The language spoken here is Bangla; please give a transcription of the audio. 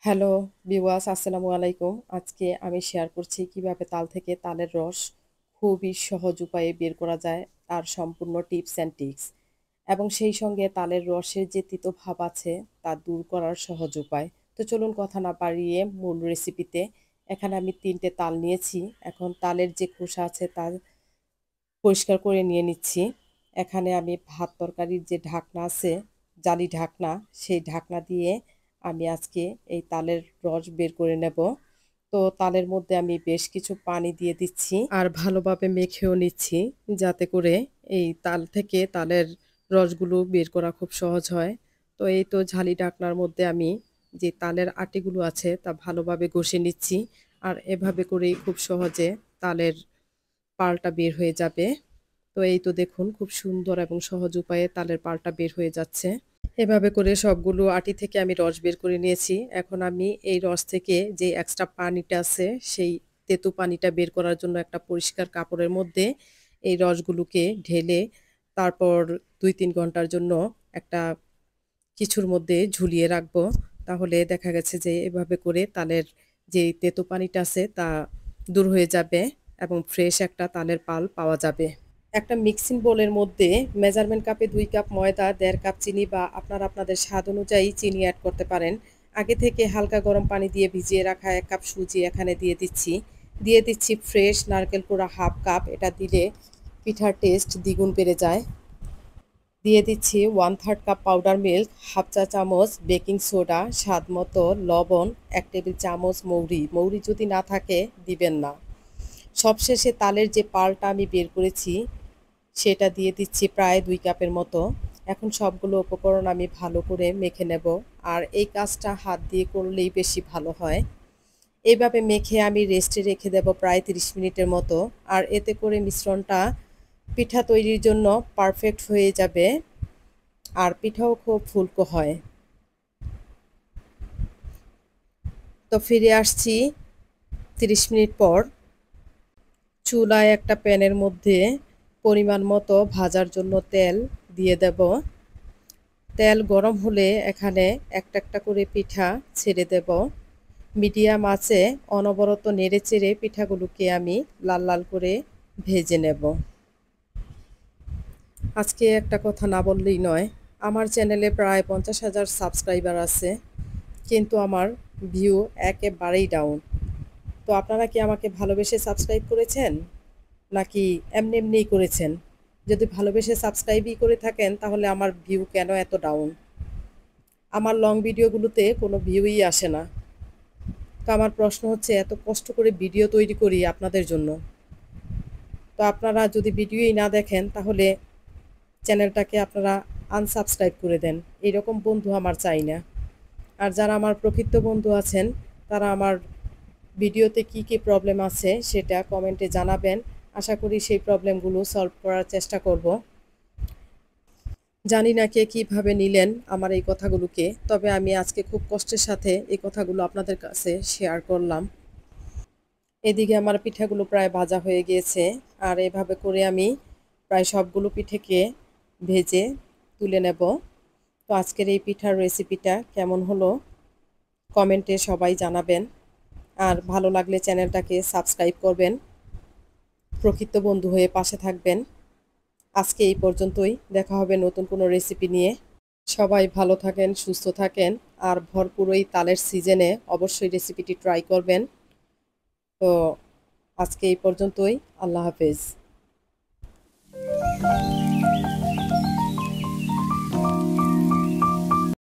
হ্যালো ভিউয়ার্স, আসসালামু আলাইকুম। আজকে আমি শেয়ার করছি কিভাবে তাল থেকে তালের রস খুবই সহজ উপায়ে বের করা যায়, তার সম্পূর্ণ টিপস অ্যান্ড ট্রিক্স, এবং সেই সঙ্গে তালের রসের যে তিতো ভাব আছে তা দূর করার সহজ উপায়। তো চলুন কথা না বাড়িয়ে মূল রেসিপিতে। এখানে আমি ৩টে তাল নিয়েছি। এখন তালের যে খোসা আছে তা পরিষ্কার করে নিয়ে নিচ্ছি। এখানে আমি ভাত তরকারির যে ঢাকনা আছে, জালি ঢাকনা, সেই ঢাকনা দিয়ে আমি আজকে এই তালের রস বের করে নেব। তো তালের মধ্যে আমি বেশ কিছু পানি দিয়ে দিচ্ছি আর ভালোভাবে মেখেও নিচ্ছি, যাতে করে এই তাল থেকে তালের রসগুলো বের করা খুব সহজ হয়। তো এই তো ঝালি ঢাকনার মধ্যে আমি যে তালের আটিগুলো আছে তা ভালোভাবে ঘষে নিচ্ছি। আর এভাবে করেই খুব সহজে তালের পাল্টা বের হয়ে যাবে। তো এই তো দেখুন, খুব সুন্দর এবং সহজ উপায়ে তালের পাল্টা বের হয়ে যাচ্ছে। এভাবে করে সবগুলো আটি থেকে আমি রস বের করে নিয়েছি। এখন আমি এই রস থেকে যে এক্সট্রা পানিটা আছে সেই তেতো পানিটা বের করার জন্য একটা পরিষ্কার কাপড়ের মধ্যে এই রসগুলোকে ঢেলে তারপর ২-৩ ঘন্টার জন্য একটা কিছুর মধ্যে ঝুলিয়ে রাখবো। তাহলে দেখা গেছে যে এভাবে করে তালের যে তেতো পানিটা আছে তা দূর হয়ে যাবে এবং ফ্রেশ একটা তালের পাল পাওয়া যাবে। একটা মিক্সিং বোলের মধ্যে মেজারমেন্ট কাপে ২ কাপ ময়দা, ১.৫ কাপ চিনি বা আপনারা আপনাদের স্বাদ অনুযায়ী চিনি অ্যাড করতে পারেন। আগে থেকে হালকা গরম পানি দিয়ে ভিজিয়ে রাখা ১ কাপ সুজি এখানে দিয়ে দিচ্ছি। দিয়ে দিচ্ছি ফ্রেশ নারকেল কোড়া ১/২ কাপ। এটা দিলে পিঠার টেস্ট দ্বিগুণ বেড়ে যায়। দিয়ে দিচ্ছি 1/3 কাপ পাউডার মিল্ক, 1/2 চা চামচ বেকিং সোডা, স্বাদ মতো লবণ, ১ টেবিল চামচ মৌরি। মৌরি যদি না থাকে দিবেন না। সবশেষে তালের যে পাল্পটা আমি বের করেছি সেটা দিয়ে দিচ্ছি প্রায় ২ কাপের মতো। এখন সবগুলো উপকরণ আমি ভালো করে মেখে নেব। আর এই কাজটা হাত দিয়ে করলেই বেশি ভালো হয়। এইভাবে মেখে আমি রেস্টে রেখে দেব প্রায় ৩০ মিনিটের মতো। আর এতে করে মিশ্রণটা পিঠা তৈরির জন্য পারফেক্ট হয়ে যাবে আর পিঠাও খুব ফুলকো হয়। তো ফিরে আসছি ৩০ মিনিট পর। চুলায় একটা প্যানের মধ্যে পরিমাণ মতো ভাজার জন্য তেল দিয়ে দেব। তেল গরম হলে এখানে একটা একটা করে পিঠা ছেড়ে দেব। মিডিয়াম আঁচে অনবরত নেড়েচেড়ে পিঠাগুলোকে আমি লাল লাল করে ভেজে নেব। আজকে একটা কথা না বললেই নয়, আমার চ্যানেলে প্রায় ৫০,০০০ সাবস্ক্রাইবার আছে, কিন্তু আমার ভিউ একেবারেই ডাউন। তো আপনারা কি আমাকে ভালোবেসে সাবস্ক্রাইব করেছেন, নাকি এমনি এমনিই করেছেন? যদি ভালোবেসে সাবস্ক্রাইবই করে থাকেন তাহলে আমার ভিউ কেন এত ডাউন? আমার লং ভিডিওগুলোতে কোনো ভিউই আসে না। তো আমার প্রশ্ন হচ্ছে, এত কষ্ট করে ভিডিও তৈরি করি আপনাদের জন্য, তো আপনারা যদি ভিডিওই না দেখেন তাহলে চ্যানেলটাকে আপনারা আনসাবস্ক্রাইব করে দেন। এইরকম বন্ধু আমার চাই না। আর যারা আমার প্রকৃত বন্ধু আছেন তারা আমার ভিডিওতে কি কি প্রবলেম আছে সেটা কমেন্টে জানাবেন। আশা করি সেই প্রবলেমগুলো সলভ করার চেষ্টা করব। জানি না কে কীভাবে নিলেন আমার এই কথাগুলোকে, তবে আমি আজকে খুব কষ্টের সাথে এই কথাগুলো আপনাদের কাছে শেয়ার করলাম। এদিকে আমার পিঠাগুলো প্রায় ভাজা হয়ে গিয়েছে। আর এভাবে করে আমি প্রায় সবগুলো পিঠেকে ভেজে তুলে নেব। তো আজকের এই পিঠার রেসিপিটা কেমন হলো কমেন্টে সবাই জানাবেন। আর ভালো লাগলে চ্যানেলটাকে সাবস্ক্রাইব করবেন, প্রকৃত বন্ধু হয়ে পাশে থাকবেন। আজকে এই পর্যন্তই, দেখা হবে নতুন কোনো রেসিপি নিয়ে। সবাই ভালো থাকেন, সুস্থ থাকেন। আর ভরপুর এই তালের সিজনে অবশ্যই রেসিপিটি ট্রাই করবেন। তো আজকে এই পর্যন্তই। আল্লাহ হাফেজ।